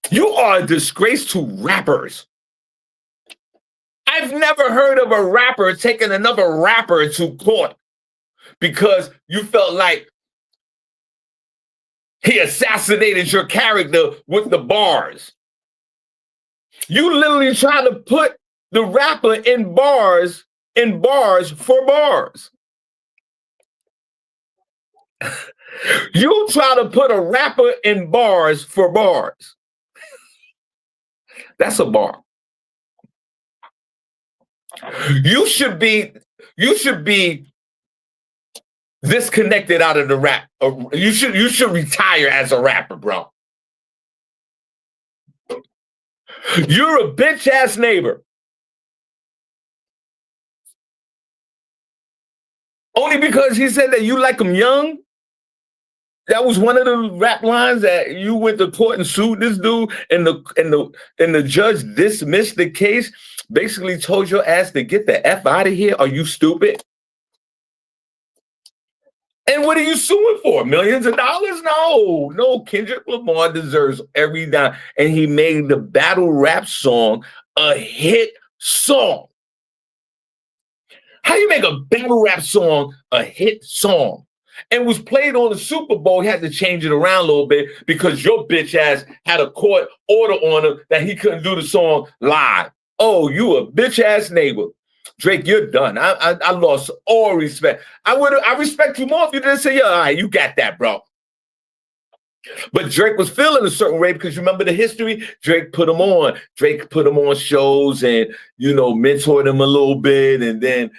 You are a disgrace to rappers. I've never heard of a rapper taking another rapper to court because you felt like he assassinated your character with the bars. You literally try to put the rapper in bars for bars. You try to put a rapper in bars for bars. That's a bar. You should be disconnected out of the rap. You should retire as a rapper, bro. You're a bitch ass neighbor. Only because he said that you like him young? That was one of the rap lines that you went to court and sued this dude, and the judge dismissed the case, basically told your ass to get the F out of here. Are you stupid? And what are you suing for? Millions of dollars? No. Kendrick Lamar deserves every dime. And he made the battle rap song a hit song. How you make a battle rap song a hit song? And was played on the Super Bowl. He had to change it around a little bit because your bitch ass had a court order on him that he couldn't do the song live. Oh, you a bitch ass neighbor. Drake, you're done. I lost all respect. I respect you more if you didn't say, yeah, all right, you got that, bro. But Drake was feeling a certain way because you remember the history? Drake put him on. Drake put him on shows and, mentored him a little bit. And then,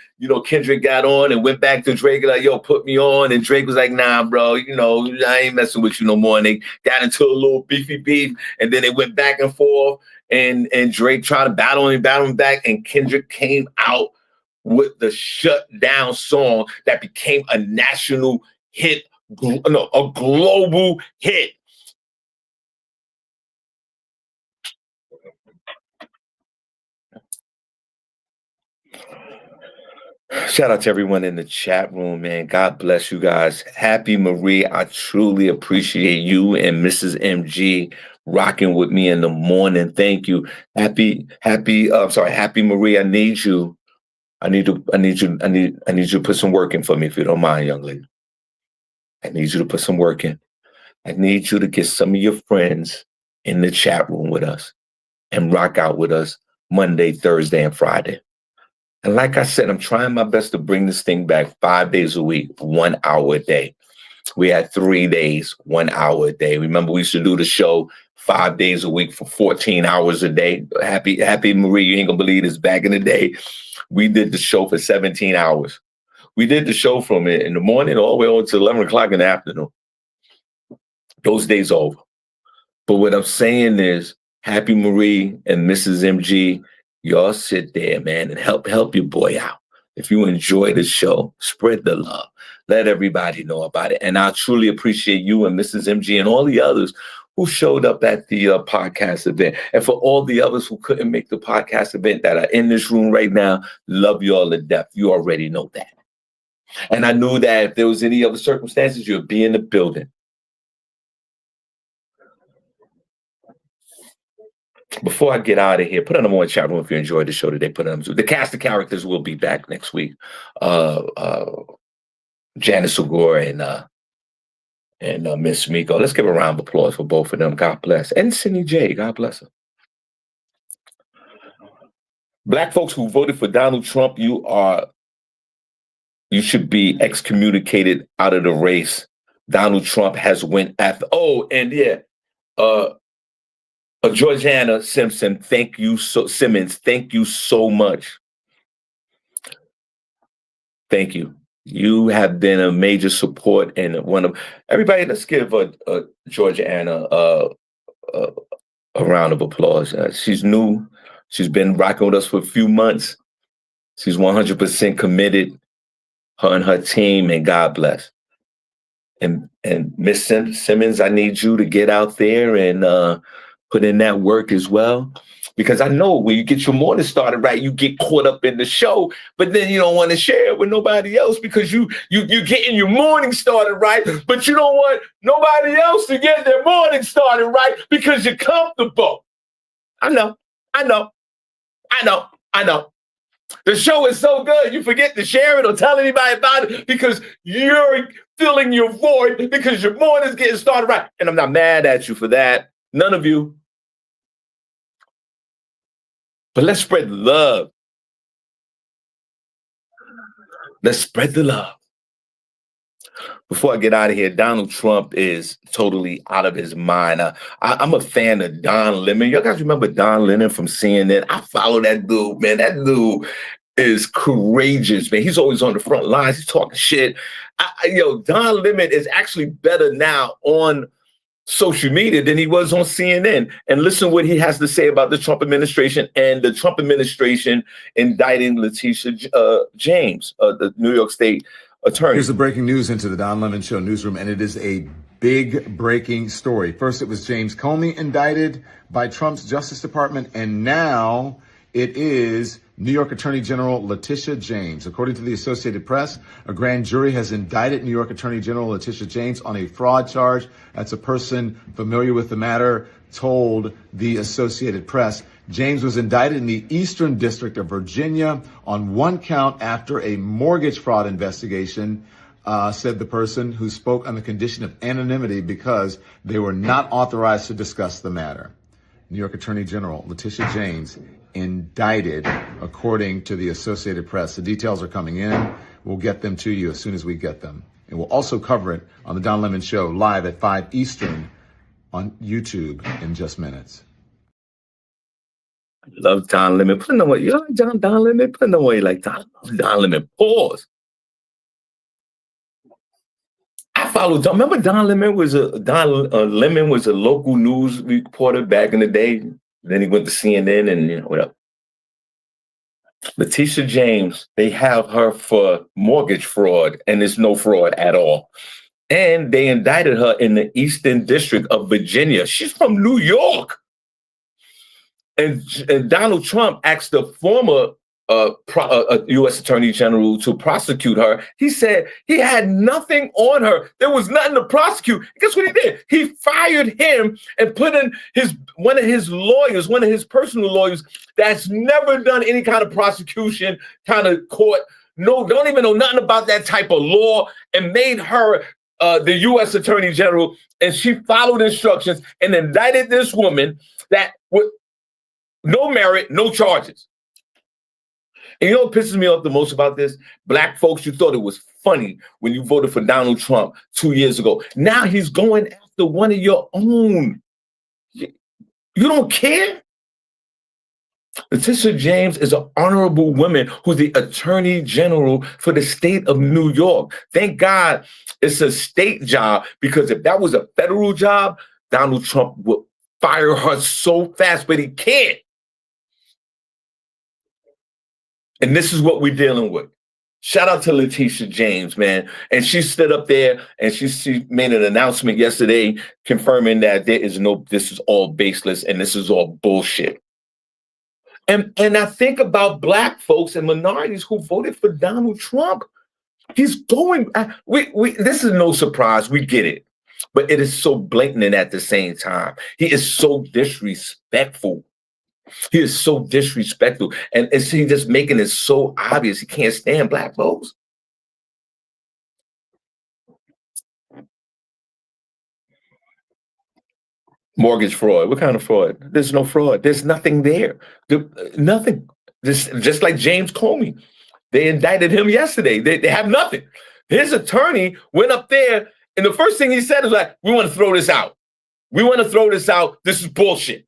Kendrick got on and went back to Drake like, yo, put me on. And Drake was like, nah, bro, I ain't messing with you no more. And they got into a little beef. And then they went back and forth. And Drake tried to battle him back. And Kendrick came out with the Shut Down song that became a national hit. A global hit. Shout out to everyone in the chat room, man. God bless you guys. Happy Marie. I truly appreciate you and Mrs. MG rocking with me in the morning. Thank you. Happy Marie. I need you. I need you to put some work in for me if you don't mind, young lady. I need you to put some work in. I need you to get some of your friends in the chat room with us and rock out with us Monday, Thursday, and Friday. And like I said, I'm trying my best to bring this thing back 5 days a week, 1 hour a day. We had 3 days, 1 hour a day. Remember, we used to do the show 5 days a week for 14 hours a day. Happy Marie, you ain't gonna believe this. Back in the day, we did the show for 17 hours. We did the show from in the morning all the way on to 11 o'clock in the afternoon. Those days over. But what I'm saying is, Happy Marie and Mrs. MG, y'all sit there, man, and help your boy out. If you enjoy the show, spread the love. Let everybody know about it. And I truly appreciate you and Mrs. MG and all the others who showed up at the podcast event. And for all the others who couldn't make the podcast event that are in this room right now, love you all to death. You already know that. And I knew that if there was any other circumstances, you'd be in the building. Before I get out of here, put a number one chat room if you enjoyed the show today. Put them. The cast of characters will be back next week. Janice, Segure, and Miss Miko. Let's give a round of applause for both of them. God bless. And Cindy J. God bless her. Black folks who voted for Donald Trump, you should be excommunicated out of the race. Donald Trump has went after. Oh, and yeah. Georgiana Simpson, Simmons, thank you so much. Thank you. You have been a major support and one of everybody. Let's give Georgiana a round of applause. She's new. She's been rocking with us for a few months. She's 100% committed. Her and her team, and God bless. And Miss Simmons, I need you to get out there and put in that work as well. Because I know when you get your morning started right, you get caught up in the show, but then you don't want to share it with nobody else because you're getting your morning started right, but you don't want nobody else to get their morning started right because you're comfortable. I know. The show is so good, you forget to share it or tell anybody about it because you're filling your void because your morning's getting started right. And I'm not mad at you for that. None of you. But let's spread the love. Let's spread the love. Before I get out of here, Donald Trump is totally out of his mind. I'm a fan of Don Lemon. You guys remember Don Lemon from CNN? I follow that dude, man. That dude is courageous, man. He's always on the front lines. He's talking shit. Don Lemon is actually better now on social media than he was on CNN. And listen what he has to say about the Trump administration and the Trump administration indicting Letitia James, the New York State attorney. Here's the breaking news into the Don Lemon Show newsroom, and it is a big breaking story. First, it was James Comey indicted by Trump's Justice Department, and now it is New York Attorney General Letitia James. According to the Associated Press, a grand jury has indicted New York Attorney General Letitia James on a fraud charge. That's a person familiar with the matter told the Associated Press. James was indicted in the Eastern District of Virginia on one count after a mortgage fraud investigation, said the person who spoke on the condition of anonymity because they were not authorized to discuss the matter. New York Attorney General Letitia James indicted, according to the Associated Press. The details are coming in. We'll get them to you as soon as we get them. And we'll also cover it on the Don Lemon Show live at 5 Eastern on YouTube in just minutes. I love Don Lemon. Put in the way. You like Don Lemon? Put in the way like Don Lemon. Pause. I followed Don. Remember Don Lemon was a local news reporter back in the day. Then he went to CNN and whatever. Letitia James, they have her for mortgage fraud, and there's no fraud at all. And they indicted her in the Eastern District of Virginia. She's from New York. And Donald Trump asked the former U.S. Attorney General to prosecute her. He said he had nothing on her. There was nothing to prosecute. Guess what he did? He fired him and put in one of his lawyers, one of his personal lawyers that's never done any kind of prosecution, kind of court. No, don't even know nothing about that type of law, and made her the U.S. Attorney General. And she followed instructions and indicted this woman that with no merit, no charges. And you know what pisses me off the most about this? Black folks, you thought it was funny when you voted for Donald Trump 2 years ago. Now he's going after one of your own. You don't care? Letitia James is an honorable woman who's the Attorney General for the state of New York. Thank God it's a state job, because if that was a federal job, Donald Trump would fire her so fast, but he can't. And this is what we're dealing with. Shout out to Letitia James, man. And she stood up there and she made an announcement yesterday confirming that this is all baseless and this is all bullshit. And I think about Black folks and minorities who voted for Donald Trump. He's going, this is no surprise, we get it. But it is so blatant and at the same time. He is so disrespectful. He is so disrespectful. And he's just making it so obvious he can't stand Black folks. Mortgage fraud. What kind of fraud? There's no fraud. There's nothing there. Nothing. Just like James Comey. They indicted him yesterday. They have nothing. His attorney went up there, and the first thing he said is like, we want to throw this out. We want to throw this out. This is bullshit.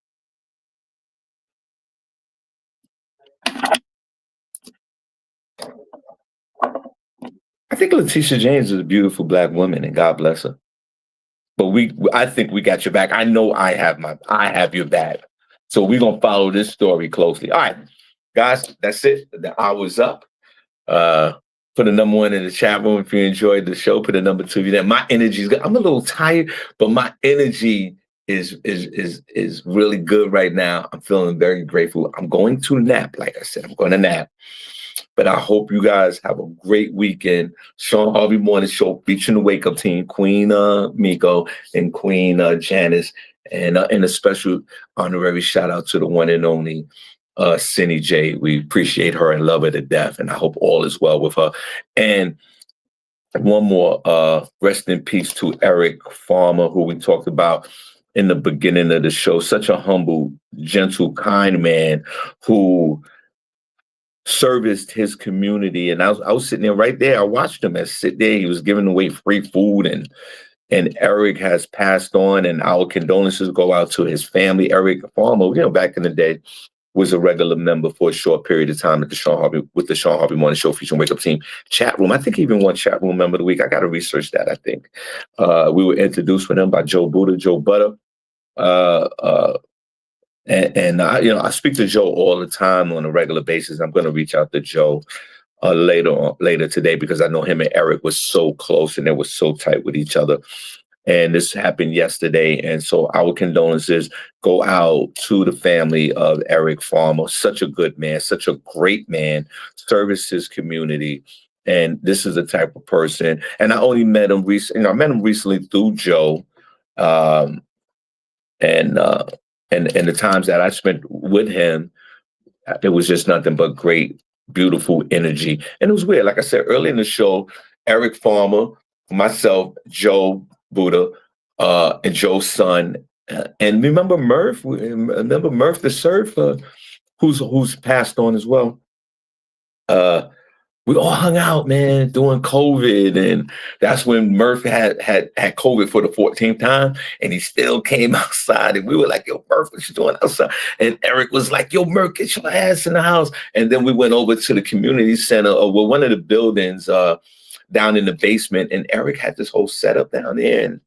I think Letitia James is a beautiful Black woman, and God bless her. But I think we got your back. I know I have your back. So we're gonna follow this story closely. All right, guys, that's it. The hour's up. Put a number 1 in the chat room if you enjoyed the show. Put a number 2 if you didn't. My energy is good. I'm a little tired, but my energy is really good right now. I'm feeling very grateful. I'm going to nap, like I said. I'm going to nap. But I hope you guys have a great weekend. Shawn Harvey Morning Show featuring the Wake Up team, Queen Miko and Queen Janice, and a special honorary shout out to the one and only Cindy J. We appreciate her and love her to death, and I hope all is well with her. And one more, rest in peace to Eric Farmer, who we talked about in the beginning of the show. Such a humble, gentle, kind man who serviced his community. And I was sitting there right there. I watched him sit there. He was giving away free food, and Eric has passed on, and our condolences go out to his family. Eric Farmer, back in the day, was a regular member for a short period of time at the Shawn Harvey Morning Show featuring Wake Up Team chat room. I think he even won chat room member of the week. I got to research that. I think we were introduced with him by Joe Butter. I speak to Joe all the time on a regular basis. I'm going to reach out to Joe later today, because I know him and Eric was so close and they were so tight with each other. And this happened yesterday. And so our condolences go out to the family of Eric Farmer. Such a good man, such a great man, serviced his community. And this is the type of person. And I only met him recently. I met him recently through Joe. And the times that I spent with him, it was just nothing but great, beautiful energy. And it was weird. Like I said earlier in the show, Eric Farmer, myself, Joe Buddha, and Joe's son. And remember Murph? Remember Murph the surfer, who's passed on as well. We all hung out, man, during COVID, and that's when Murph had COVID for the 14th time, and he still came outside, and we were like, "Yo, Murph, what you doing outside?" And Eric was like, "Yo, Murph, get your ass in the house." And then we went over to the community center, one of the buildings down in the basement, and Eric had this whole setup down there, and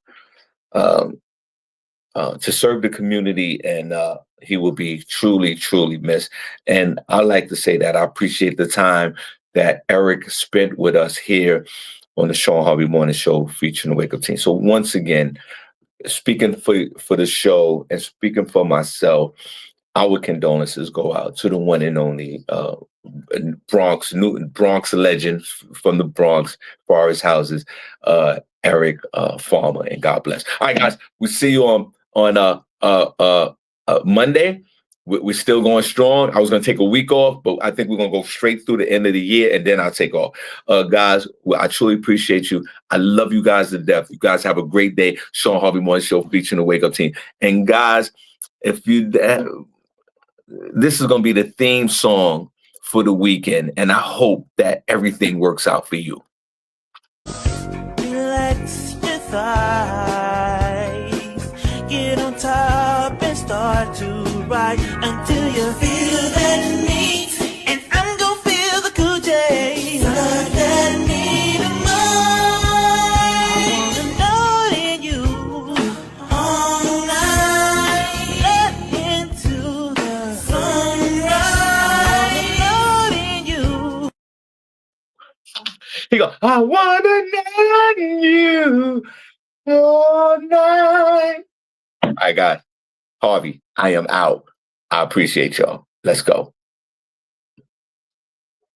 to serve the community, and he will be truly, truly missed. And I like to say that I appreciate the time that Eric spent with us here on the Shawn Harvey Morning Show featuring the Wake Up Team. So once again, speaking for the show and speaking for myself, our condolences go out to the one and only Bronx legend from the Bronx, Forest Houses, Eric Farmer, and God bless. All right, guys, we see you on Monday. We're still going strong. I was going to take a week off, but I think we're going to go straight through the end of the year, and then I'll take off. Guys, I truly appreciate you. I love you guys to death. You guys have a great day. Shawn Harvey Morning Show featuring the Wake Up team. And guys, if you this is going to be the theme song for the weekend, and I hope that everything works out for you. Relax your thighs, get on top and start to ride until you feel that need, and I'm gonna feel the cool J. Start that need of mine. I wanna know in you all night, let into the sunrise. I wanna know in you. He go, I wanna know you all night. All right, guys. Harvey, I am out. I appreciate y'all. Let's go.